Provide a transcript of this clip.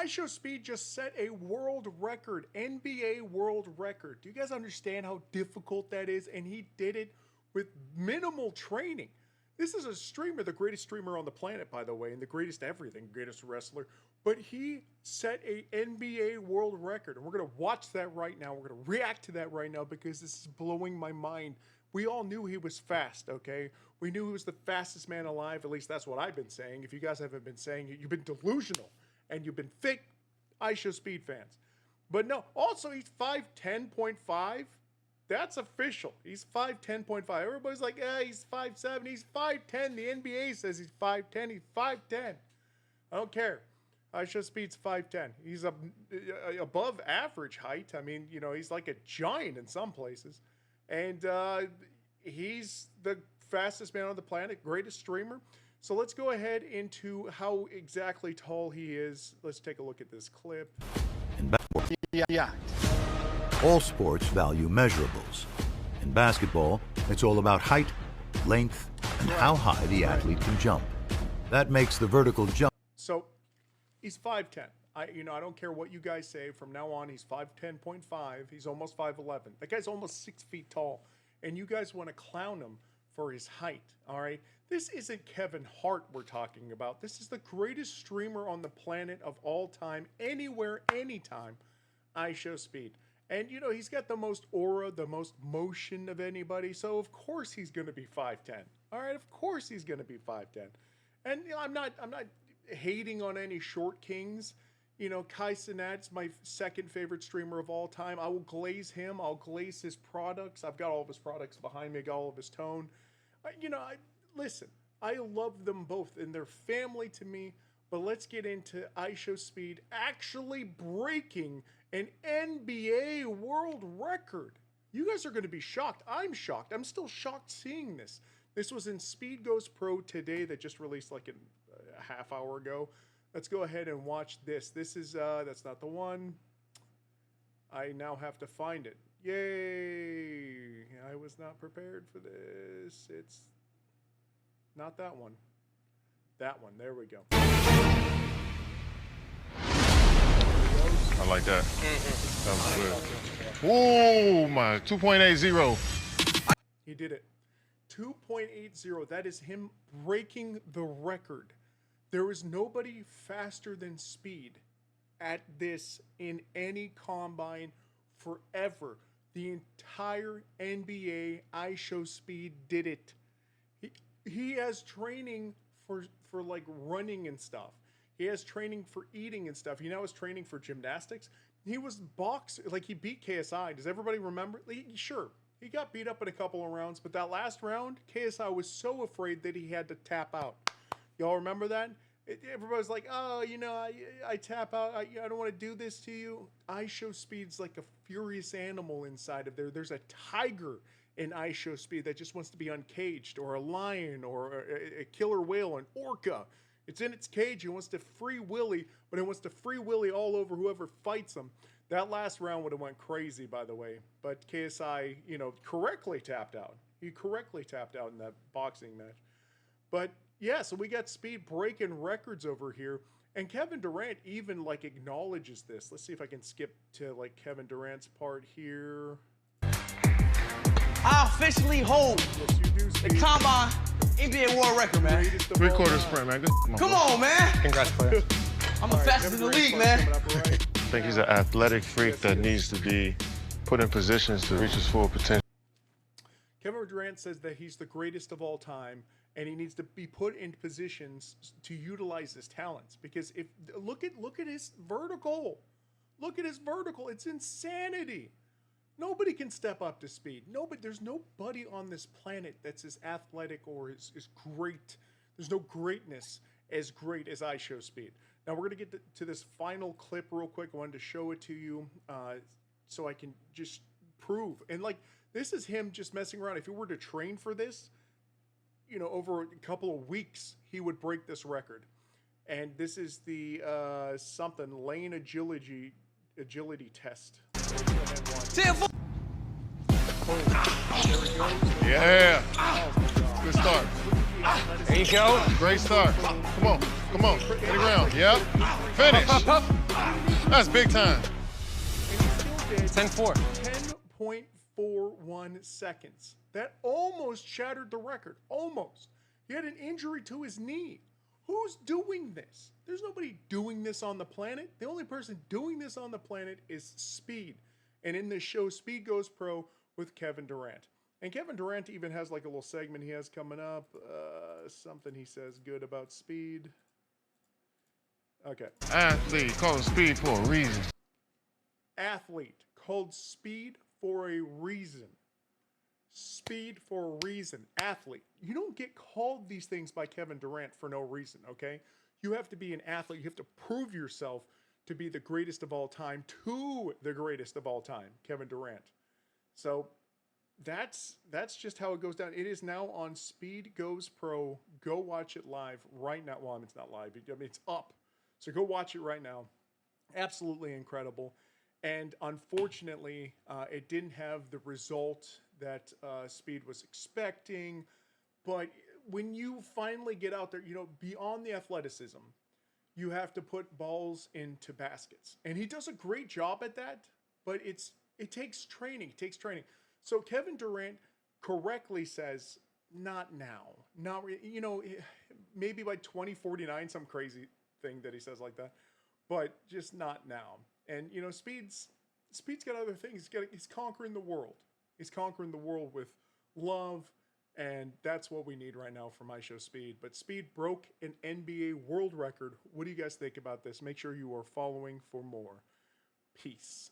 Ishowspeed just set a world record, NBA world record. Do you guys understand how difficult that is? And he did it with minimal training. This is a streamer, the greatest streamer on the planet, by the way, and the greatest everything, greatest wrestler. But he set a NBA world record, and we're going to watch that right now. We're going to react to that right now because this is blowing my mind. We all knew he was fast, okay? We knew he was the fastest man alive. At least that's what I've been saying. If you guys haven't been saying it, you've been delusional. And you've been fake Ishowspeed fans. But no, also he's 5'10.5. That's official. He's 5'10.5. Everybody's like, yeah, he's 5'7. He's 5'10. The NBA says he's 5'10. He's 5'10. I don't care. Ishowspeed's 5'10. He's above average height. I mean, you know, he's like a giant in some places. And he's the fastest man on the planet, greatest streamer. So let's go ahead into how exactly tall he is. Let's take a look at this clip. In basketball, Yeah. all sports value measurables. In basketball, it's all about height, length, and how high the athlete can jump. That makes the vertical jump. So he's 5'10. I don't care what you guys say. From now on, he's 5'10.5. He's almost 5'11. That guy's almost 6 feet tall. And you guys want to clown him for his height, all right? This isn't Kevin Hart we're talking about. This is the greatest streamer on the planet of all time, anywhere, anytime, Ishowspeed. And, you know, he's got the most aura, the most motion of anybody, so of course he's going to be 5'10. All right, of course he's going to be 5'10. And, you know, I'm not hating on any short kings. You know, Kai Cenat's my second favorite streamer of all time. I will glaze him. I'll glaze his products. I've got all of his products behind me. I got all of his tone. Listen, I love them both, and they're family to me. But let's get into Ishowspeed actually breaking an NBA world record. You guys are going to be shocked. I'm shocked. I'm still shocked seeing this. This was in Speed Goes Pro today that just released like a half hour ago. Let's go ahead and watch this. This is, that's not the one. I now have to find it. Yay. I was not prepared for this. It's not that one. That one. There we go. I like that. That was good. Oh my, 2.80. He did it. 2.80. That is him breaking the record. There is nobody faster than Speed at this in any combine forever. The entire NBA Ishowspeed did it. He has training for like running and stuff. He has training for eating and stuff. He now has training for gymnastics. He was boxing, like he beat KSI. Does everybody remember? Sure, he got beat up in a couple of rounds, but that last round, KSI was so afraid that he had to tap out. Y'all remember that? Everybody's like, oh, you know, I tap out. I don't want to do this to you. Ishowspeed's like a furious animal inside of there. There's a tiger in Ishowspeed that just wants to be uncaged, or a lion, or a killer whale, an orca. It's in its cage. It wants to free Willy, but it wants to free Willy all over whoever fights him. That last round would have went crazy, by the way. But KSI, you know, correctly tapped out. He correctly tapped out in that boxing match. But yeah, so we got Speed breaking records over here. And Kevin Durant even like acknowledges this. Let's see if I can skip to like Kevin Durant's part here. I officially hold Yes, you do, the Speed. combine NBA world record, man. Greatest of 3/4 all time. sprint, man. Good. Come on, man. Congrats, player. I'm the All right, fastest in Kevin the league, Durant's man. coming up, all right? I think he's an athletic freak that needs to be put in positions to reach his full potential. Kevin Durant says that he's the greatest of all time, and he needs to be put in positions to utilize his talents. Because if look at his vertical, look at his vertical. It's insanity. Nobody can step up to Speed. There's nobody on this planet that's as athletic or as great. There's no greatness as great as Ishowspeed. Now we're gonna get to this final clip real quick. I wanted to show it to you so I can just prove. And like, this is him just messing around. If he were to train for this, you know, over a couple of weeks, he would break this record. And this is the lane agility test. Yeah. Good start. There you go. Great start. Come on. Hit the ground. Yep. Finish. That's big time. And he still did 10-4. 10.41 seconds. That almost shattered the record. Almost. He had an injury to his knee. Who's doing this? There's nobody doing this on the planet. The only person doing this on the planet is Speed. And in this show, Speed Goes Pro with Kevin Durant. And Kevin Durant even has like a little segment he has coming up. Something he says good about Speed. Okay. Athlete called Speed for a reason. Athlete called Speed for a reason. Speed for a reason. Athlete. You don't get called these things by Kevin Durant for no reason, okay? You have to be an athlete. You have to prove yourself to be the greatest of all time to the greatest of all time, Kevin Durant. So that's just how it goes down. It is now on Speed Goes Pro. Go watch it live right now. Well, I mean, it's not live. I mean, it's up. So go watch it right now. Absolutely incredible. And unfortunately, it didn't have the result that Speed was expecting. But when you finally get out there, you know, beyond the athleticism, you have to put balls into baskets. And he does a great job at that, but it takes training. It takes training. So Kevin Durant correctly says, not now. Not, you know, maybe by 2049, some crazy thing that he says like that, but just not now. And, you know, Speed's got other things. He's conquering the world. He's conquering the world with love, and that's what we need right now from Ishowspeed. But Speed broke an NBA world record. What do you guys think about this? Make sure you are following for more. Peace.